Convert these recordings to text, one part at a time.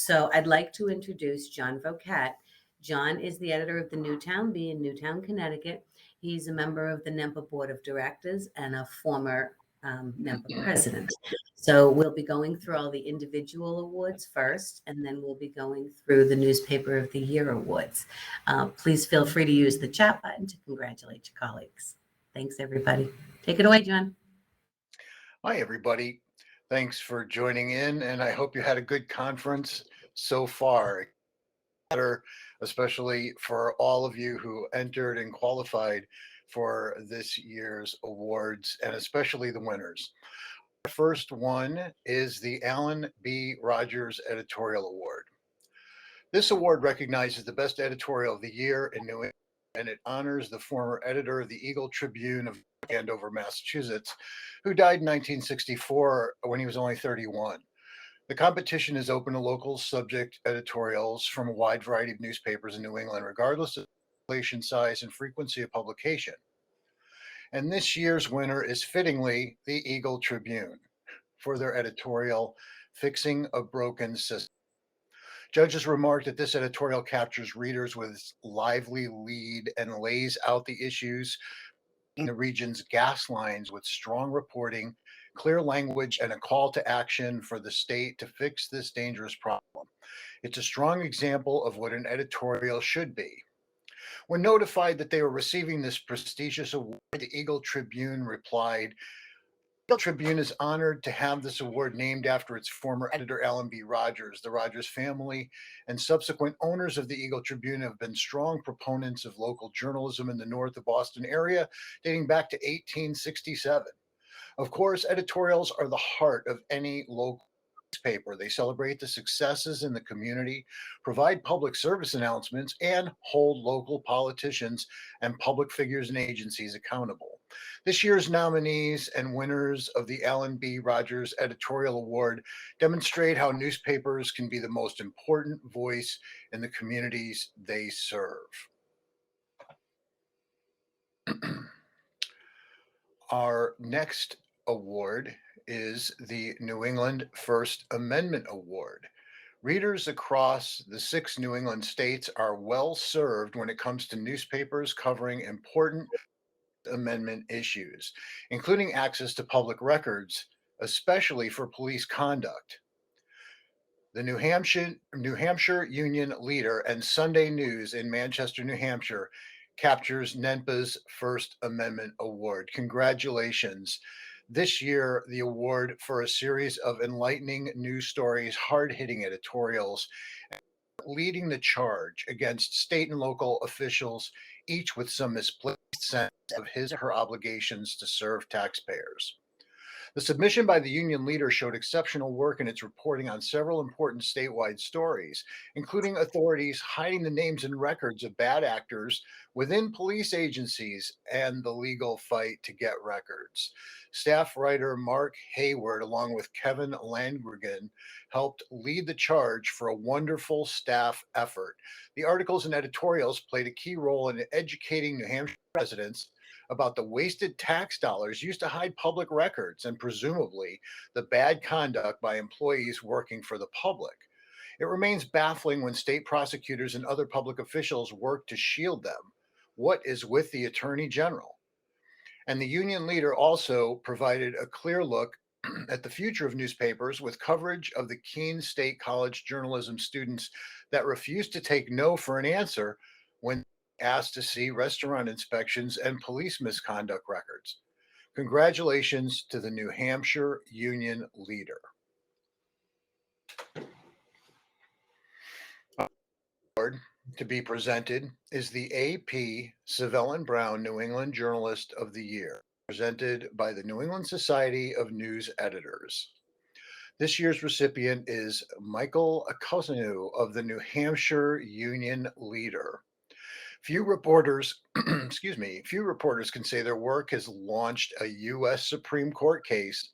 So I'd like to introduce John Vocat. John is the editor of the Newtown Bee in Newtown, Connecticut. He's a member of the NEMPA Board of Directors and a former NEMPA president. So we'll be going through all the individual awards first, and then we'll be going through the Newspaper of the Year awards. Please feel free to use the chat button to congratulate your colleagues. Thanks, everybody. Take it away, John. Hi, everybody. Thanks for joining in, and I hope you had a good conference so far, especially for all of you who entered and qualified for this year's awards, and especially the winners. The first one is the Allan B. Rogers Editorial Award. This award recognizes the best editorial of the year in New England, and it honors the former editor of the Eagle-Tribune of Andover, Massachusetts, who died in 1964 when he was only 31. The competition is open to local subject editorials from a wide variety of newspapers in New England, regardless of population size and frequency of publication. And this year's winner is fittingly the Eagle-Tribune for their editorial, Fixing a Broken System. Judges remarked that this editorial captures readers with its lively lead and lays out the issues in the region's gas lines with strong reporting, clear language, and a call to action for the state to fix this dangerous problem. It's a strong example of what an editorial should be. When notified that they were receiving this prestigious award, the Eagle-Tribune replied, "The Eagle-Tribune is honored to have this award named after its former editor, Allan B. Rogers. The Rogers family and subsequent owners of the Eagle-Tribune have been strong proponents of local journalism in the north of Boston area dating back to 1867. Of course, editorials are the heart of any local newspaper. They celebrate the successes in the community, provide public service announcements, and hold local politicians and public figures and agencies accountable. This year's nominees and winners of the Allan B. Rogers Editorial Award demonstrate how newspapers can be the most important voice in the communities they serve." Our next award is the New England First Amendment Award. Readers across the 6 New England states are well served when it comes to newspapers covering important Amendment issues, including access to public records, especially for police conduct. The New Hampshire Union Leader and Sunday News in Manchester, New Hampshire, captures NEMPA's First Amendment Award. Congratulations. This year, the award for a series of enlightening news stories, hard-hitting editorials, leading the charge against state and local officials, each with some misplaced sense of his or her obligations to serve taxpayers. The submission by the union leader showed exceptional work in its reporting on several important statewide stories, including authorities hiding the names and records of bad actors within police agencies and the legal fight to get records. Staff writer Mark Hayward, along with Kevin Landgren, helped lead the charge for a wonderful staff effort. The articles and editorials played a key role in educating New Hampshire residents about the wasted tax dollars used to hide public records and presumably the bad conduct by employees working for the public. It remains baffling when state prosecutors and other public officials work to shield them. What is with the Attorney General? And the union leader also provided a clear look at the future of newspapers with coverage of the Keene State College journalism students that refused to take no for an answer when asked to see restaurant inspections and police misconduct records. Congratulations to the New Hampshire Union Leader. Award to be presented is the AP Sevellon Brown New England Journalist of the Year, presented by the New England Society of News Editors. This year's recipient is Michael Cousineau of the New Hampshire Union Leader. Few reporters can say their work has launched a U.S. Supreme Court case,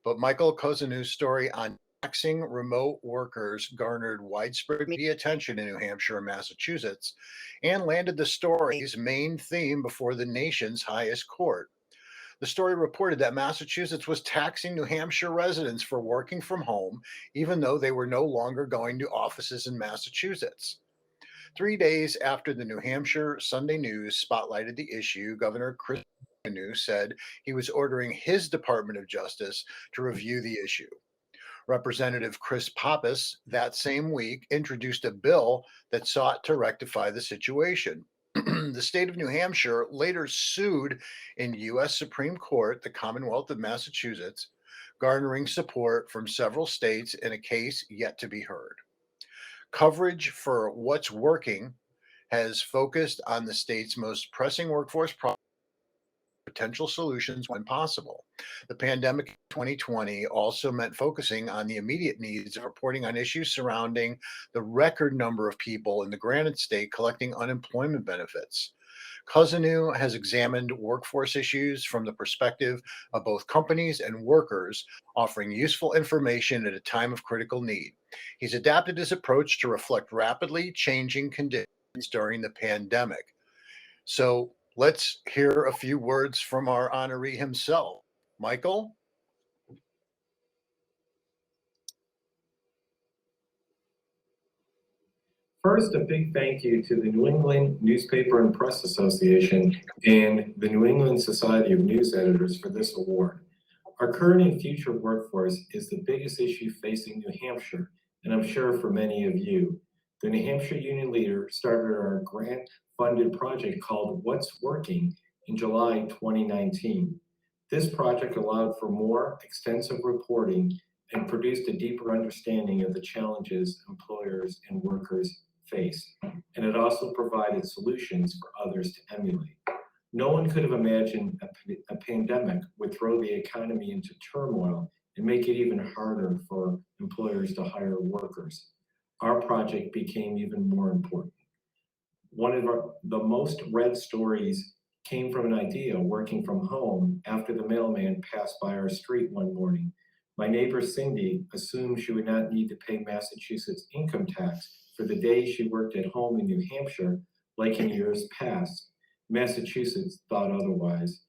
but Michael Cousineau's story on taxing remote workers garnered widespread media attention in New Hampshire and Massachusetts and landed the story's main theme before the nation's highest court. The story reported that Massachusetts was taxing New Hampshire residents for working from home, even though they were no longer going to offices in Massachusetts. 3 days after the New Hampshire Sunday News spotlighted the issue, Governor Cousineau said he was ordering his Department of Justice to review the issue. Representative Chris Pappas that same week introduced a bill that sought to rectify the situation. The state of New Hampshire later sued in U.S. Supreme Court the Commonwealth of Massachusetts, garnering support from several states in a case yet to be heard. Coverage for What's Working has focused on the state's most pressing workforce problems, potential solutions when possible. The pandemic in 2020 also meant focusing on the immediate needs of reporting on issues surrounding the record number of people in the granite state collecting unemployment benefits. Cousineau has examined workforce issues from the perspective of both companies and workers, offering useful information at a time of critical need. He's adapted his approach to reflect rapidly changing conditions during the pandemic. So let's hear a few words from our honoree himself. Michael? First, a big thank you to the New England Newspaper and Press Association and the New England Society of News Editors for this award. Our current and future workforce is the biggest issue facing New Hampshire, and I'm sure for many of you. The New Hampshire Union Leader started our grant-funded project called What's Working in July 2019. This project allowed for more extensive reporting and produced a deeper understanding of the challenges employers and workers face, and it also provided solutions for others to emulate. No one could have imagined a pandemic would throw the economy into turmoil and make it even harder for employers to hire workers. Our project became even more important. One of the most read stories came from an idea working from home after the mailman passed by our street one morning. My neighbor Cindy assumed she would not need to pay Massachusetts income tax for the days she worked at home in New Hampshire, like in years past. Massachusetts thought otherwise,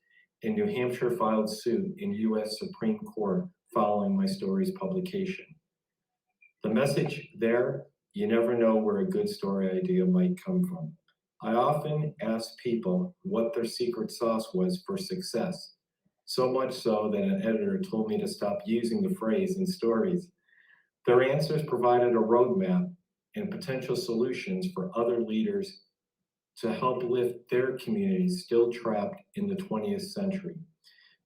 and New Hampshire filed suit in U.S. Supreme Court following my story's publication. The message there, you never know where a good story idea might come from. I often ask people what their secret sauce was for success, so much so that an editor told me to stop using the phrase in stories. Their answers provided a roadmap and potential solutions for other leaders to help lift their communities still trapped in the 20th century.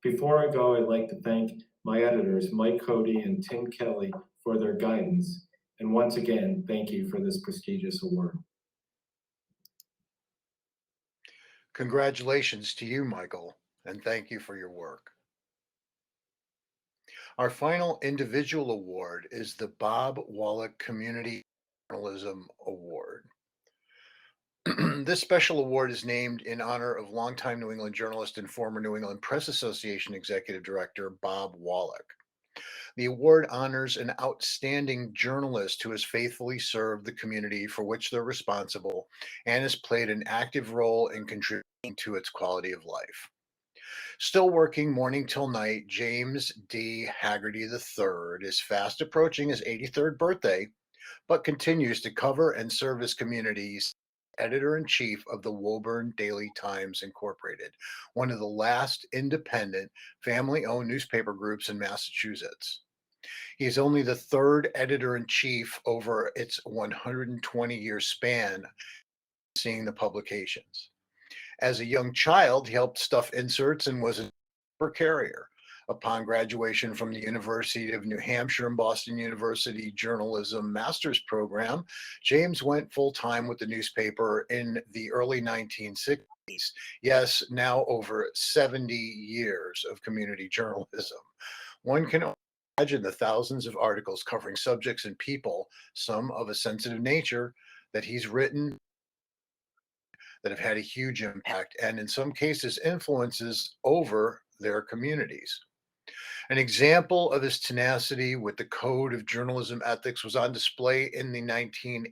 Before I go, I'd like to thank my editors, Mike Cody and Tim Kelly, for their guidance. And once again, thank you for this prestigious award. Congratulations to you, Michael, and thank you for your work. Our final individual award is the Bob Wallack Community Journalism Award. This special award is named in honor of longtime New England journalist and former New England Press Association Executive Director Bob Wallack. The award honors an outstanding journalist who has faithfully served the community for which they're responsible and has played an active role in contributing to its quality of life. Still working morning till night, James D. Haggerty III is fast approaching his 83rd birthday, but continues to cover and serve his communities. Editor-in-chief of the Woburn Daily Times Incorporated, one of the last independent family-owned newspaper groups in Massachusetts. He is only the third editor-in-chief over its 120-year span seeing the publications. As a young child, he helped stuff inserts and was a paper carrier. Upon graduation from the University of New Hampshire and Boston University Journalism Master's Program, James went full-time with the newspaper in the early 1960s. Yes, now over 70 years of community journalism. One can imagine the thousands of articles covering subjects and people, some of a sensitive nature, that he's written that have had a huge impact and in some cases influences over their communities. An example of his tenacity with the code of journalism ethics was on display in the 1980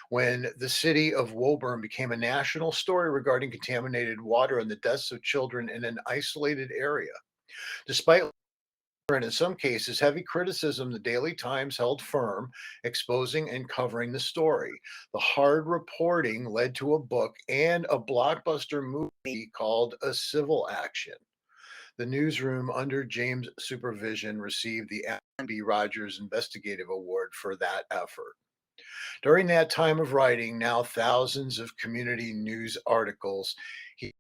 when the city of Woburn became a national story regarding contaminated water and the deaths of children in an isolated area. Despite and in some cases heavy criticism, the Daily Times held firm, exposing and covering the story. The hard reporting led to a book and a blockbuster movie called A Civil Action. The newsroom, under James' supervision, received the Allan B. Rogers Investigative Award for that effort. During that time of writing, now thousands of community news articles, he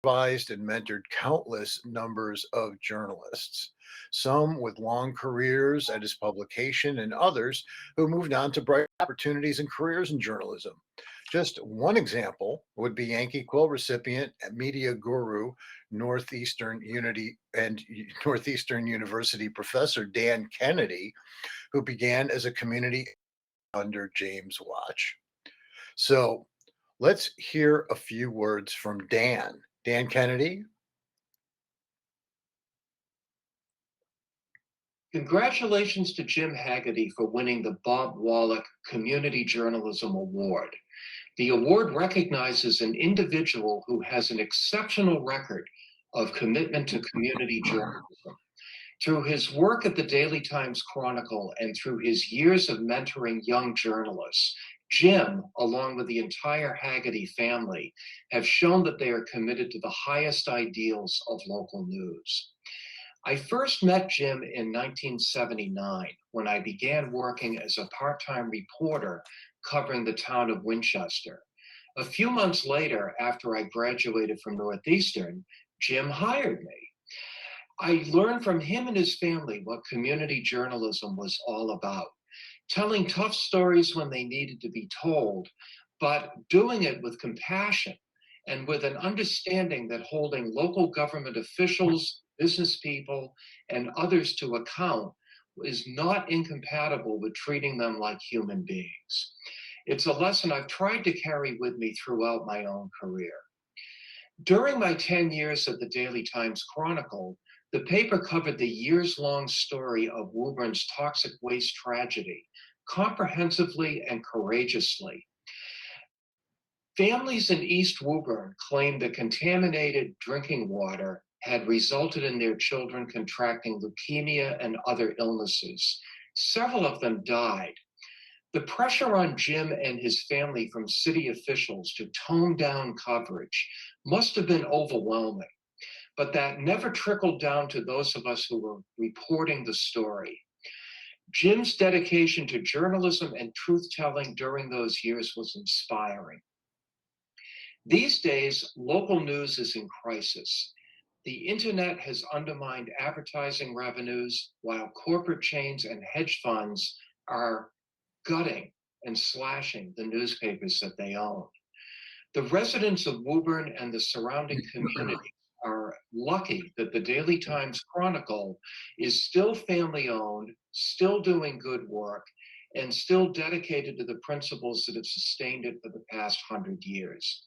advised and mentored countless numbers of journalists, some with long careers at his publication, and others who moved on to bright opportunities and careers in journalism. Just one example would be Yankee Quill recipient, media guru, Northeastern University professor Dan Kennedy, who began as a community under James' watch. So let's hear a few words from Dan. Dan Kennedy. Congratulations to Jim Haggerty for winning the Bob Wallack Community Journalism Award. The award recognizes an individual who has an exceptional record of commitment to community journalism. Through his work at the Daily Times Chronicle and through his years of mentoring young journalists, Jim, along with the entire Hagerty family, have shown that they are committed to the highest ideals of local news. I first met Jim in 1979 when I began working as a part-time reporter covering the town of Winchester. A few months later, after I graduated from Northeastern, Jim hired me. I learned from him and his family what community journalism was all about, telling tough stories when they needed to be told, but doing it with compassion and with an understanding that holding local government officials, business people, and others to account is not incompatible with treating them like human beings. It's a lesson I've tried to carry with me throughout my own career. During my 10 years at the Daily Times Chronicle, the paper covered the years-long story of Woburn's toxic waste tragedy, comprehensively and courageously. Families in East Woburn claimed that contaminated drinking water had resulted in their children contracting leukemia and other illnesses. Several of them died. The pressure on Jim and his family from city officials to tone down coverage must have been overwhelming, but that never trickled down to those of us who were reporting the story. Jim's dedication to journalism and truth-telling during those years was inspiring. These days, local news is in crisis. The internet has undermined advertising revenues, while corporate chains and hedge funds are gutting and slashing the newspapers that they own. The residents of Woburn and the surrounding community are lucky that the Daily Times Chronicle is still family-owned, still doing good work, and still dedicated to the principles that have sustained it for the past 100 years.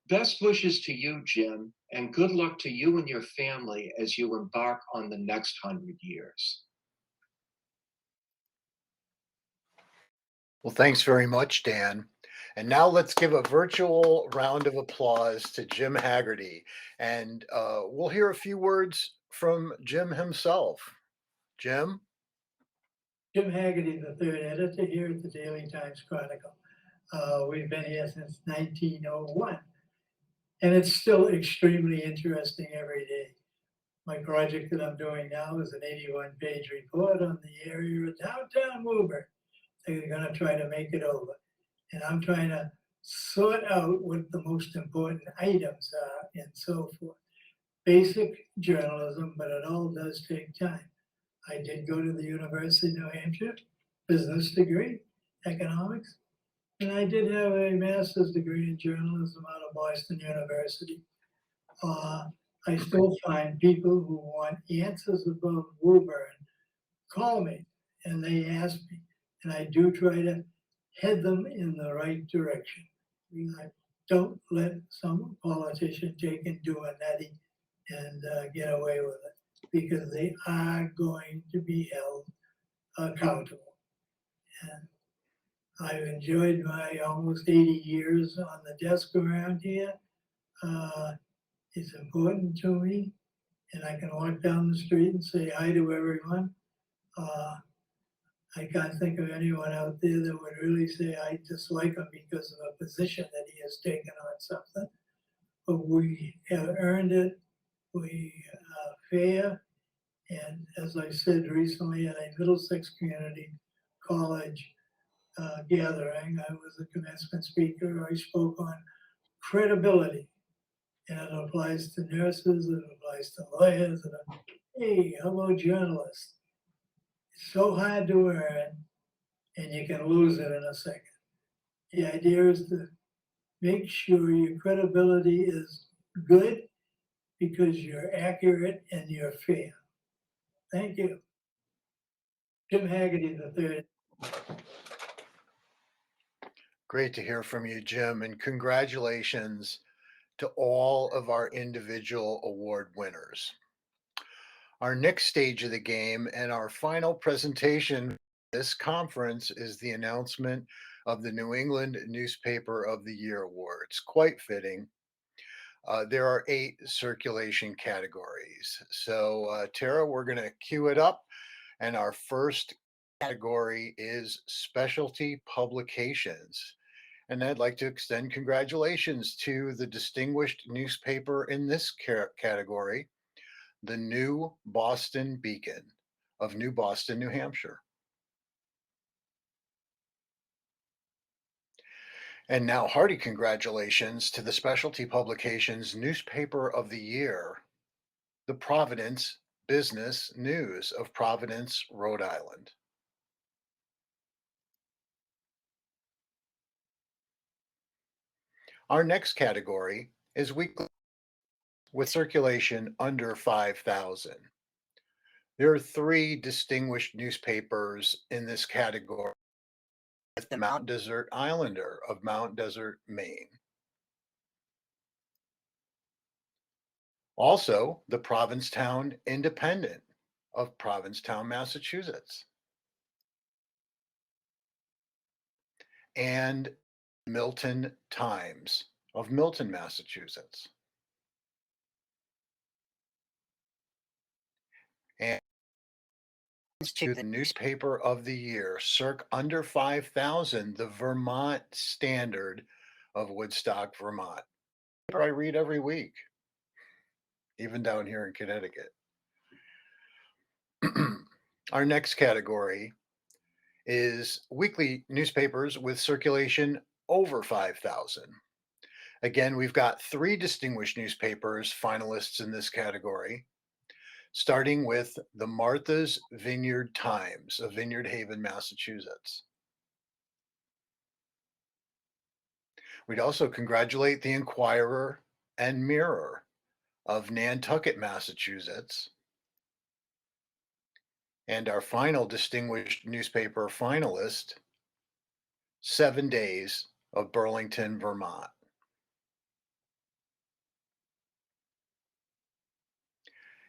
Best wishes to you, Jim, and good luck to you and your family as you embark on the next 100 years. Well, thanks very much, Dan. And now let's give a virtual round of applause to Jim Haggerty. And we'll hear a few words from Jim himself. Jim? Jim Haggerty, the third editor here at the Daily Times Chronicle. We've been here since 1901, and it's still extremely interesting every day. My project that I'm doing now is an 81-page report on the area of downtown Woburn. They're going to try to make it over. And I'm trying to sort out what the most important items are and so forth. Basic journalism, but it all does take time. I did go to the University of New Hampshire, business degree, economics, and I did have a master's degree in journalism out of Boston University. I still find people who want answers about Woburn call me and they ask me, and I do try to head them in the right direction. I don't let some politician take and do a nutty and get away with it, because they are going to be held accountable. And I've enjoyed my almost 80 years on the desk around here. It's important to me, and I can walk down the street and say hi to everyone. I can't think of anyone out there that would really say I dislike him because of a position that he has taken on something. But we have earned it. We are fair. And as I said recently at a Middlesex Community College gathering, I was the commencement speaker. I spoke on credibility. And it applies to nurses, it applies to lawyers. Hey, hello, journalists. It's so hard to earn, and you can lose it in a second. The idea is to make sure your credibility is good because you're accurate and you're fair. Thank you. Jim Haggerty III. Great to hear from you, Jim, and congratulations to all of our individual award winners. Our next stage of the game and our final presentation for this conference is the announcement of the New England Newspaper of the Year Awards. Quite fitting. There are 8 circulation categories. So, Tara, we're going to cue it up. And our first category is specialty publications. And I'd like to extend congratulations to the distinguished newspaper in this category, the New Boston Beacon of New Boston, New Hampshire. And now hearty congratulations to the specialty publications newspaper of the year, the Providence Business News of Providence, Rhode Island. Our next category is weekly with circulation under 5,000. There are 3 distinguished newspapers in this category. The Mount Desert Islander of Mount Desert, Maine. Also, the Provincetown Independent of Provincetown, Massachusetts. And Milton Times of Milton, Massachusetts. And to the newspaper of the year, circ under 5,000, the Vermont Standard of Woodstock, Vermont. I read every week, even down here in Connecticut. Our next category is weekly newspapers with circulation over 5,000. Again, we've got 3 distinguished newspapers finalists in this category, starting with the Martha's Vineyard Times of Vineyard Haven, Massachusetts. We'd also congratulate the Inquirer and Mirror of Nantucket, Massachusetts. And our final distinguished newspaper finalist, 7 Days of Burlington, Vermont.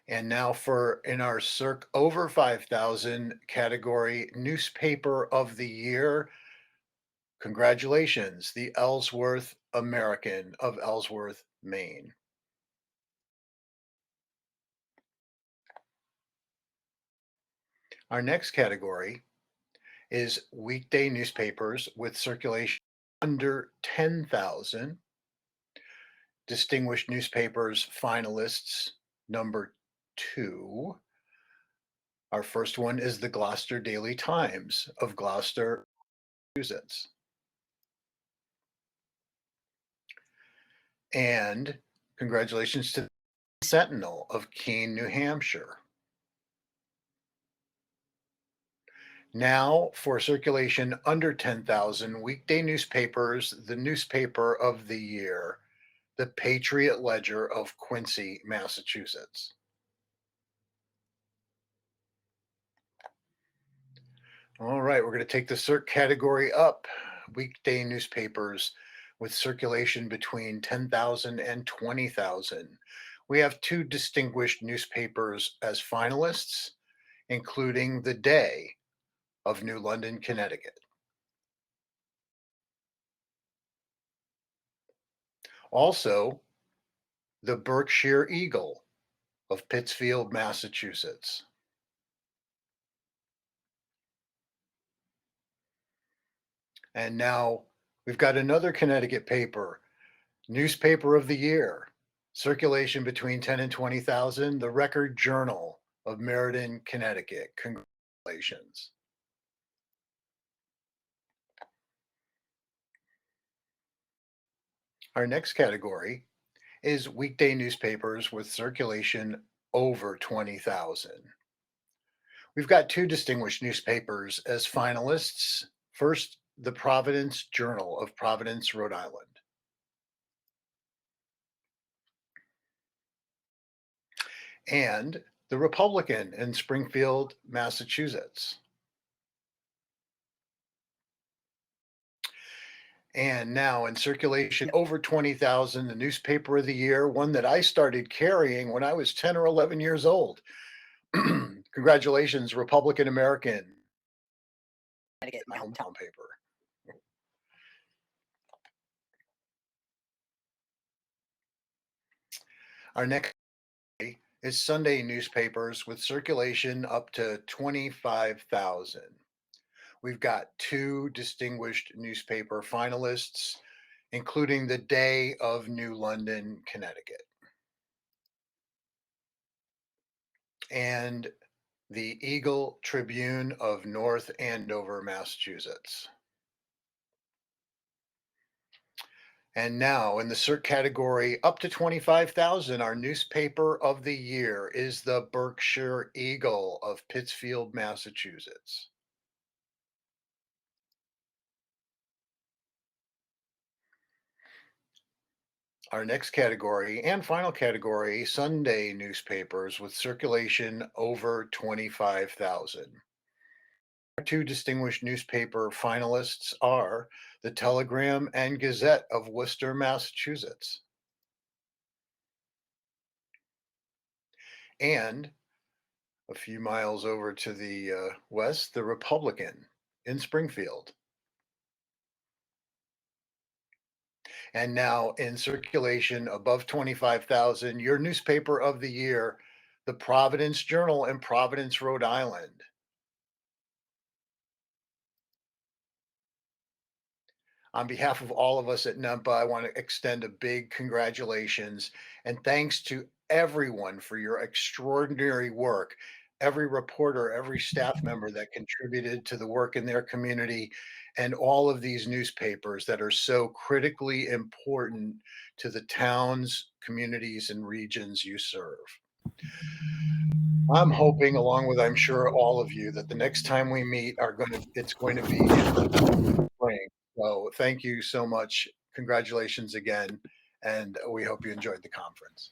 And now in our circ over 5,000 category, newspaper of the year, congratulations, the Ellsworth American of Ellsworth, Maine. Our next category is weekday newspapers with circulation under 10,000. Distinguished newspapers finalists, number 2. Our first one is the Gloucester Daily Times of Gloucester, Massachusetts. And congratulations to the Sentinel of Keene, New Hampshire. Now for circulation under 10,000 weekday newspapers, the newspaper of the year, the Patriot Ledger of Quincy, Massachusetts. All right, we're going to take the circ category up. Weekday newspapers with circulation between 10,000 and 20,000. We have 2 distinguished newspapers as finalists, including The Day of New London, Connecticut. Also, the Berkshire Eagle of Pittsfield, Massachusetts. And now we've got another Connecticut paper, Newspaper of the Year, circulation between 10 and 20,000, the Record Journal of Meriden, Connecticut. Congratulations. Our next category is weekday newspapers with circulation over 20,000. We've got two distinguished newspapers as finalists. First, the Providence Journal of Providence, Rhode Island. And the Republican in Springfield, Massachusetts. And now in circulation over 20,000, the newspaper of the year, one that I started carrying when I was 10 or 11 years old. Congratulations, Republican American. My hometown paper. Our next is Sunday newspapers with circulation up to 25,000. We've got two distinguished newspaper finalists, including the Day of New London, Connecticut, and the Eagle-Tribune of North Andover, Massachusetts. And now in the circ category up to 25,000, our newspaper of the year is the Berkshire Eagle of Pittsfield, Massachusetts. Our next category and final category, Sunday newspapers with circulation over 25,000. Our two distinguished newspaper finalists are the Telegram and Gazette of Worcester, Massachusetts, and a few miles over to the west, the Republican in Springfield. And now in circulation above 25,000, your newspaper of the year, the Providence Journal in Providence, Rhode Island. On behalf of all of us at NEMPA, I want to extend a big congratulations and thanks to everyone for your extraordinary work. Every reporter, every staff member that contributed to the work in their community, and all of these newspapers that are so critically important to the towns, communities, and regions you serve. I'm hoping, along with I'm sure all of you, that the next time we meet it's going to be in the spring. So thank you so much. Congratulations again. And we hope you enjoyed the conference.